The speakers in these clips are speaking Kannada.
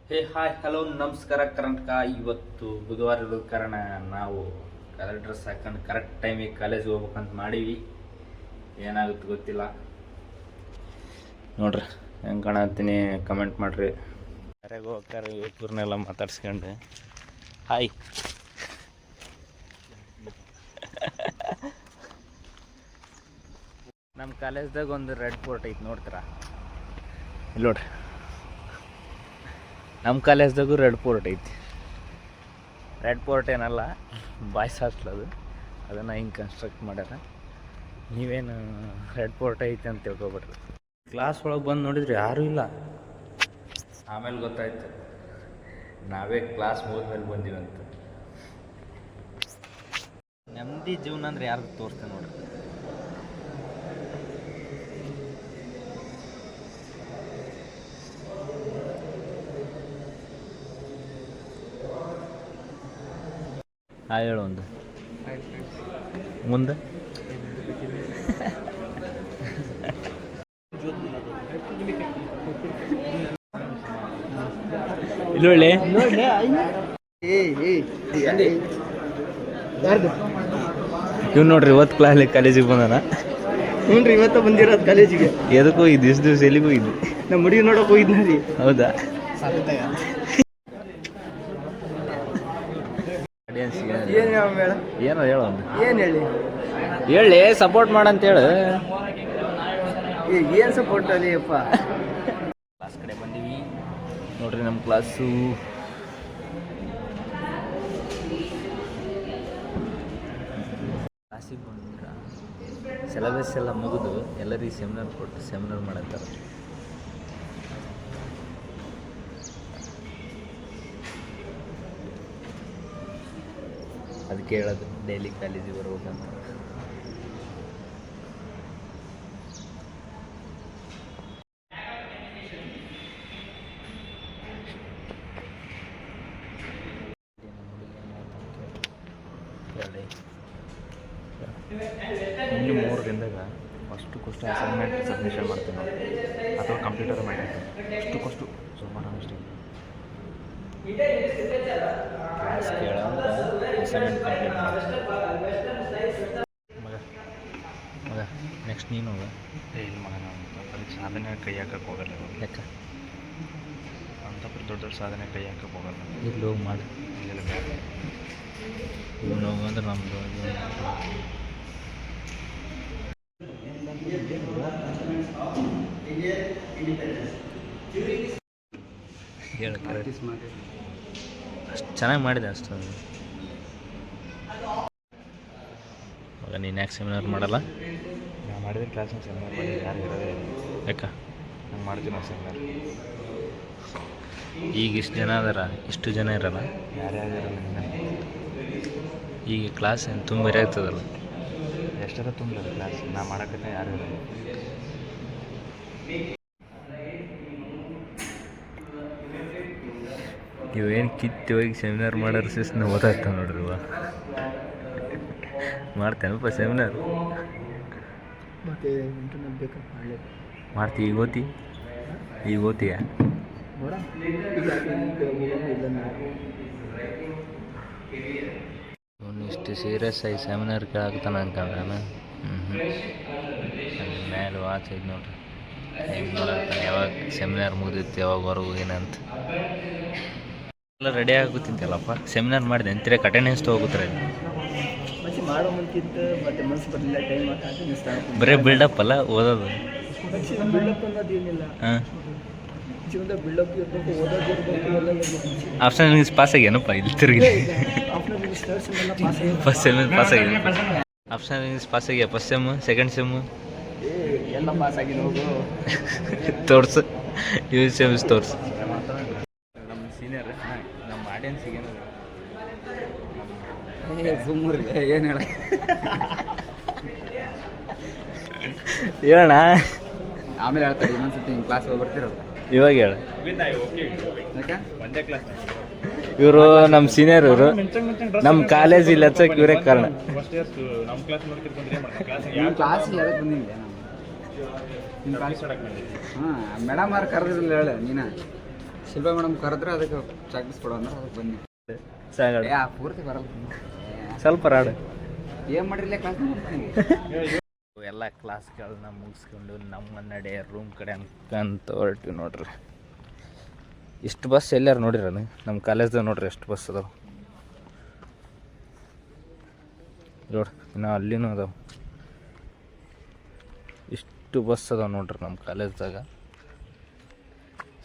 ಹೇ ಹಾಯ್ ಹಲೋ ನಮಸ್ಕಾರ ಕರ್ನಾಟಕ. ಇವತ್ತು ಬುಧವಾರ ಇರೋದ ಕಾರಣ ನಾವು ಕಲರ್ ಡ್ರೆಸ್ ಹಾಕೊಂಡು ಕರೆಕ್ಟ್ ಟೈಮಿಗೆ ಕಾಲೇಜ್ಗೆ ಹೋಗ್ಬೇಕಂತ ಮಾಡೀವಿ. ಏನಾಗುತ್ತೆ ಗೊತ್ತಿಲ್ಲ, ನೋಡ್ರಿ ಹೆಂಗೆ ಕಾಣತ್ತೀನಿ ಕಮೆಂಟ್ ಮಾಡಿರಿ. ಯಾರ್ಯಾಗ ಹೋಗ್ತಾರೆ ಯೂಟ್ಯೂಬ್ನೆಲ್ಲ ಮಾತಾಡ್ಸ್ಕೊಂಡು ಹಾಯ್. ನಮ್ಮ ಕಾಲೇಜ್ದಾಗ ಒಂದು ರೆಡ್ ಫೋರ್ಟ್ ಐತಿ, ನೋಡ್ತೀರಾ ಇಲ್ಲಿ ನೋಡ್ರಿ. ನಮ್ಮ ಕಾಲೇಜ್ದಾಗೂ ರೆಡ್ ಫೋರ್ಟ್ ಐತಿ. ರೆಡ್ ಫೋರ್ಟ್ ಏನಲ್ಲ, ಬಾಯ್ಸ್ ಹಾಸ್ಟೆಲ್ ಅದನ್ನು ಹಿಂಗೆ ಕನ್ಸ್ಟ್ರಕ್ಟ್ ಮಾಡ್ಯಾರ. ನೀವೇನು ರೆಡ್ ಫೋರ್ಟ್ ಐತಿ ಅಂತ ತಿಳ್ಕೊಬಿಟ್ರಿ. ಕ್ಲಾಸ್ ಒಳಗೆ ಬಂದು ನೋಡಿದ್ರಿ ಯಾರೂ ಇಲ್ಲ. ಆಮೇಲೆ ಗೊತ್ತಾಯ್ತು ನಾವೇ ಕ್ಲಾಸ್ ಹೋದ್ಮೇಲೆ ಬಂದೀವಂತ. ನೆಮ್ಮದಿ ಜೀವನ ಅಂದ್ರೆ ಯಾರು ತೋರಿಸ್ತೇನೆ ನೋಡ್ರಿ. ಹೇಳು ಒಂದು ಮುಂದೆ ಇಲ್ಲೊಳ್ಳೆ ಇವ್ ನೋಡ್ರಿ, ಇವತ್ತು ಕಾಲೇಜಿಗೆ ಬಂದಾನ. ಹ್ಞೂ ರೀ, ಇವತ್ತು ಬಂದಿರೋದು ಕಾಲೇಜಿಗೆ. ಎದಕ್ಕೆ ಹೋಗಿದ್ದು ಇಷ್ಟು ದಿವಸ? ಎಲ್ಲಿಗೆ ಹೋಗಿದ್ದು? ನಮ್ಮ ಹುಡುಗಿ ನೋಡೋಕೆ ಹೋಗಿದ್ನ ರೀ. ಹೌದಾ? ಏನೋ ಹೇಳು ಒಂದು. ಏನು ಹೇಳಿ ಸಪೋರ್ಟ್ ಮಾಡಂತ ಹೇಳು. ಏನು ಸಪೋರ್ಟ್ ಅಲ್ಲಿ ಅಪ್ಪ. ಕ್ಲಾಸ್ ಕಡೆ ಬಂದೀವಿ ನೋಡ್ರಿ. ನಮ್ಮ ಕ್ಲಾಸು ಕ್ಲಾಸಿಗೆ ಬಂದ್ರೆ ಸಿಲೆಬಸ್ ಎಲ್ಲ ಮುಗಿದು ಎಲ್ಲರಿಗೆ ಸೆಮಿನಾರ್ ಕೊಟ್ಟು ಸೆಮಿನಾರ್ ಮಾಡತ್ತಾರೆ. ಅದಕ್ಕೆ ಹೇಳೋದು ಡೈಲಿ ಕಾಲೇಜಿಗೆ ಬರ್ಬೇಕಂತ. ಇನ್ನು 3 ದಿನದಾಗ ಅಷ್ಟಕ್ಕಷ್ಟು ಅಸೈನ್ಮೆಂಟ್ ಸಬ್ಮಿಷನ್ ಮಾಡ್ತೀನಿ ನಾವು, ಅಥವಾ ಕಂಪ್ಯೂಟರ್ ಮಾಡಿರ್ತೀನಿ. ಅಷ್ಟಕ್ಕಷ್ಟು ಸುಮಾರು ಅಷ್ಟೇ ಕ್ಲಾಸ್ ಕೇಳಂದ್ರೆ ಅಸೈನ್ಮೆಂಟ್ ಕಂಪ್ಲೀಟ್ ಮಾಡ್ತೀನಿ. ಮಗ ನೆಕ್ಸ್ಟ್ ನೀನು ಹೋಗ. ಇಲ್ಲ ಮಗ, ನಾನು ಅದಕ್ಕೆ ಸಾಧನೆ ಕೈ ಹಾಕಕ್ಕೆ ಹೋಗಲ್ಲ. ಲೆಕ್ಕ ಅಂತ ದೊಡ್ಡ ಸಾಧನೆ ಕೈ ಹಾಕಕ್ಕೆ ಹೋಗಲ್ಲ. ಇಲ್ಲಿ ಹೋಗಿ ಮಾಡಿ. ಇಲ್ಲ ಬೇಡ, ಇವನು ಹೋಗು ಅಂದ್ರೆ ನಮ್ಮದು ಹೇಳಕ್ಕೆ ಅಷ್ಟು ಚೆನ್ನಾಗಿ ಮಾಡಿದೆ. ಅಷ್ಟು ಮಗ ನೀನು ಯಾಕೆ ಸೆಮಿನಾರ್ ಮಾಡಲ್ಲ? ನಾನು ಮಾಡಿದ್ರೆ ಕ್ಲಾಸ್ನ ಸೆಮಿನಾರ್ ಮಾಡಿ ಯಾರು ಇರೋದೇ ಯಾಕೆ? ನಾನು ಮಾಡ್ತೀನಿ ನಾವು ಸೆಮಿನಾರ್. ಈಗ ಇಷ್ಟು ಜನ ಅದಾರ, ಇಷ್ಟು ಜನ ಇರಲ್ಲ. ಯಾರ್ಯಾರು ಇರಲ್ಲ. ಈಗ ಕ್ಲಾಸ್ ಏನು ತುಂಬ ಆಗ್ತದಲ್ಲ. ಎಷ್ಟರ ತುಂಬಿಲ್ಲ ಕ್ಲಾಸ್. ನಾ ಮಾಡೋಕ್ಕಂತ ಯಾರು ಇರಲ್ಲ. ಇವೇನು ಕಿತ್ತು ಹೋಗಿ ಸೆಮಿನಾರ್ ಮಾಡೋರು ಸಿಸ್ನ ಓದಾಗ್ತಾವ ನೋಡ್ರಿ. ಮಾಡ್ತೇನಪ್ಪ ಸೆಮಿನಾರ್? ಮತ್ತೆ ಇಂಟರ್ನೆಟ್ ಬೇಕಪ್ಪ ಹಳ್ಳಿ ಮಾಡ್ತೀವಿ. ಈಗ ಓದ್ತೀಯ? ನೋಡ ಅವನು ಇಷ್ಟು ಸೀರಿಯಸ್ ಆಗಿ ಸೆಮಿನಾರ್ ಕೇಳಾಕ್ತಾನ ಅನ್ಕೊಂಡ ನಾನು. ಮೇಲೆ ವಾಚ್ ಐತೆ ನೋಡ್ರಿ, ಹೆಂಗೆ ನೋಡಾಕ್ತಾನೆ. ಯಾವಾಗ ಸೆಮಿನಾರ್ ಮುಗಿದಿತ್ತು, ಯಾವಾಗ ಹೊರಗೆ ಏನಂತ ಎಲ್ಲ ರೆಡಿ ಆಗುತ್ತಿದ್ದಲ್ಲಪ್ಪ. ಸೆಮಿನಾರ್ ಮಾಡಿದೆ ಅಂತೀರ, ಅಟೆಂಡೆನ್ಸ್ ತೊಗೋತಾರೆ. ಮತ್ತೆ ಮಾಡೋ ಮುಂಚಿತ್ತು ಮತ್ತೆ ಮನಸ್ಸು ಬರಲಿಲ್ಲ, ಟೈಮ್ ಬರೀ ಬಿಲ್ಡಪ್ ಅಲ್ಲ ಓದೋದು. ಬಿಲ್ಡಪ್ ಅನ್ನೋದು ಏನಿಲ್ಲ. ಹಾಂ, ಜೀವನದಾಗ ಬಿಲ್ಡಪ್ ಇರಬೇಕು, ಓದೋದು ಇರಬೇಕು, ಎಲ್ಲ ಇರಬೇಕು. ಆಪ್ಷನ್ ಇಂಗ್ಲೀಷ್ ಪಾಸ್ ಆಗ್ಯಾನಪ್ಪ ಇಲ್ಲಿ ತಿರುಗಿ. ಫಸ್ಟ್ ಸೆಮ್ ಪಾಸ್ ಆಗಿದೆ. ಆಪ್ಷನ್ ಇಂಗ್ಲೀಷ್ ಪಾಸ್ ಆಗ್ಯಾ? ಫಸ್ಟ್ ಸೆಮ್, ಸೆಕೆಂಡ್ ಸೆಮ್ಮು ಎಲ್ಲ ಪಾಸ್ ಆಗಿ ಹೋಗು ತೋರ್ಸು. ಯು ಸೆಮ್ಸ್ ತೋರ್ಸು. ನಮ್ಮ ಸೀನಿಯರ್ ನಮ್ಮ ಆಡಿಯನ್ಸಿಗೆ ಏನು ಹೇಳ ಹೇಳೋಣ, ಆಮೇಲೆ ಹೇಳ್ತಾರೆ. ಇನ್ನೊಂದ್ಸತಿ ನಿಮ್ಮ ಕ್ಲಾಸ್ ಹೋಗಿ ಬರ್ತಿರಲ್ಲ. ಇವಾಗ ಹೇಳ. ಇವರು ನಮ್ಮ ಸೀನಿಯರ್, ಇವರು ನಮ್ಮ ಕಾಲೇಜ್ ಇಲ್ಲಿ ಹಚ್ಚಕ್ಕೆ ಇವರೇ ಕಾರಣ. ನಿಮ್ಮ ಕ್ಲಾಸ್ ಯಾರಕ್ಕೆ ಬಂದಿಲ್ಲ? ನಿಮ್ಮ ಕ್ಲಾಸ್ ಹಾಂ ಮೇಡಮ್ ಅವ್ರು ಕರೆದಿರಲಿಲ್ಲ ಹೇಳ ನೀನು. ಶಿಲ್ಪಾ ಮೇಡಮ್ ಕರೆದ್ರೆ ಅದಕ್ಕೆ ಚಾಕ್ಲೇಟ್ಸ್ ಕೊಡೋ ಅಂದ್ರೆ ಅದಕ್ಕೆ ಬನ್ನಿ. ಸಾಗಾಡು ಪೂರ್ತಿ ಬರಲ್ಲ. ಸ್ವಲ್ಪ ರಾಡು. ಏನು ಮಾಡಿರಲಿಲ್ಲ ಕ್ಲಾಸ್ ಎಲ್ಲ ಕ್ಲಾಸ್ಗಳನ್ನ ಮುಗಿಸ್ಕೊಂಡು ನಮ್ಮ ನಡೆ ರೂಮ್ ಕಡೆ ಅಂತ ಹೊರಟಿವಿ ನೋಡ್ರಿ. ಇಷ್ಟು ಬಸ್ ಎಲ್ಲಾರು ನೋಡಿರ ನಮ್ಮ ಕಾಲೇಜ್ದಾಗ ನೋಡ್ರಿ ಎಷ್ಟು ಬಸ್ ಅದಾವೆ ನೋಡ್ರಿ. ಇನ್ನು ಅಲ್ಲಿನೂ ಅದಾವೆ ಇಷ್ಟು ಬಸ್ ಅದಾವೆ ನೋಡ್ರಿ ನಮ್ಮ ಕಾಲೇಜ್ದಾಗ.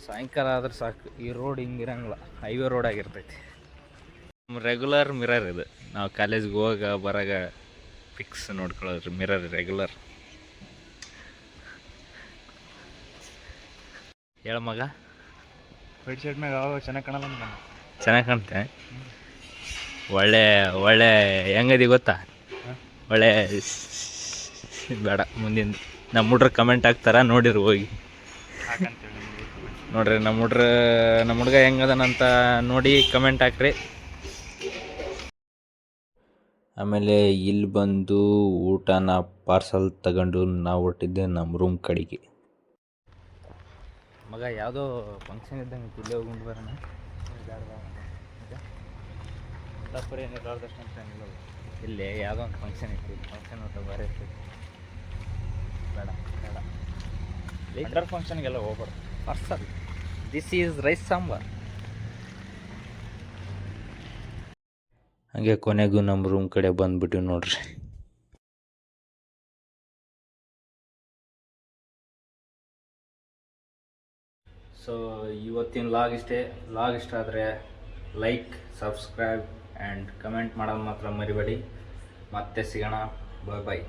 ಸಾಯಂಕಾಲ ಆದ್ರೆ ಸಾಕು, ಈ ರೋಡ್ ಹಿಂಗಿರಂಗಿಲ್ಲ, ಹೈವೇ ರೋಡ್ ಆಗಿರ್ತೈತಿ. ನಮ್ಮ ರೆಗ್ಯುಲರ್ ಮಿರರ್ ಇದು, ನಾವು ಕಾಲೇಜ್ಗೆ ಹೋಗ ಬರಾಗ ಫಿಕ್ಸ್ ನೋಡ್ಕೊಳ್ಳೋದ್ರಿ ಮಿರರ್ ರೆಗ್ಯುಲರ್. ಹೇಳ ಮಗ, ವೈಟ್ ಶರ್ಟ್ ಮ್ಯಾಗ ಅವಾಗ ಚೆನ್ನಾಗಿ ಕಾಣಲ್ಲ ನಾನು. ಚೆನ್ನಾಗಿ ಕಾಣ್ತೆ. ಒಳ್ಳೆ ಒಳ್ಳೆ ಹೆಂಗದಿ ಗೊತ್ತಾ, ಒಳ್ಳೆ ಬೇಡ ಮುಂದಿನ ನಮ್ಮ ಹುಡ್ರು ಕಮೆಂಟ್ ಹಾಕ್ತಾರ ನೋಡಿರಿ ಹೋಗಿ ನೋಡ್ರಿ. ನಮ್ಮ ಹುಡ್ಗ ಹೆಂಗದನಂತ ನೋಡಿ ಕಮೆಂಟ್ ಹಾಕ್ರಿ. ಆಮೇಲೆ ಇಲ್ಲಿ ಬಂದು ಊಟನ ಪಾರ್ಸಲ್ ತಗೊಂಡು ನಾವು ಹೊರಟಿದ್ದೆ ನಮ್ಮ ರೂಮ್ ಕಡೆಗೆ. ಮಗ ಯಾವುದೋ ಫಂಕ್ಷನ್ ಇದ್ದಂಗೆ ಇಲ್ಲೇ ಹೋಗ್ಬಿಟ್ಟು ಬರೋಣ. ಇಲ್ಲಿ ಯಾವುದೋ ಒಂದು ಫಂಕ್ಷನ್ ಇತ್ತು, ಫಂಕ್ಷನ್ ಊಟ ಬೇರೆ ಇತ್ತು. ಬೇಡ ಬೇಡ ಅಂಡರ್ ಫಂಕ್ಷನ್ಗೆಲ್ಲ ಹೋಗ್ಬಾರ್ದು. Parcel, this is rice sambar. ಹಾಗೆ ಕೊನೆಗೂ ನಮ್ಮ ರೂಮ್ ಕಡೆ ಬಂದುಬಿಟ್ಟು ನೋಡ್ರಿ. ಸೊ ಇವತ್ತಿನ ಲಾಗ್ ಇಷ್ಟೇ. ಲಾಗ್ ಇಷ್ಟ ಆದರೆ ಲೈಕ್, ಸಬ್ಸ್ಕ್ರೈಬ್ ಆ್ಯಂಡ್ ಕಮೆಂಟ್ ಮಾಡೋದು ಮಾತ್ರ ಮರಿಬೇಡಿ. ಮತ್ತೆ ಸಿಗೋಣ. ಬಾಯ್ ಬಾಯ್.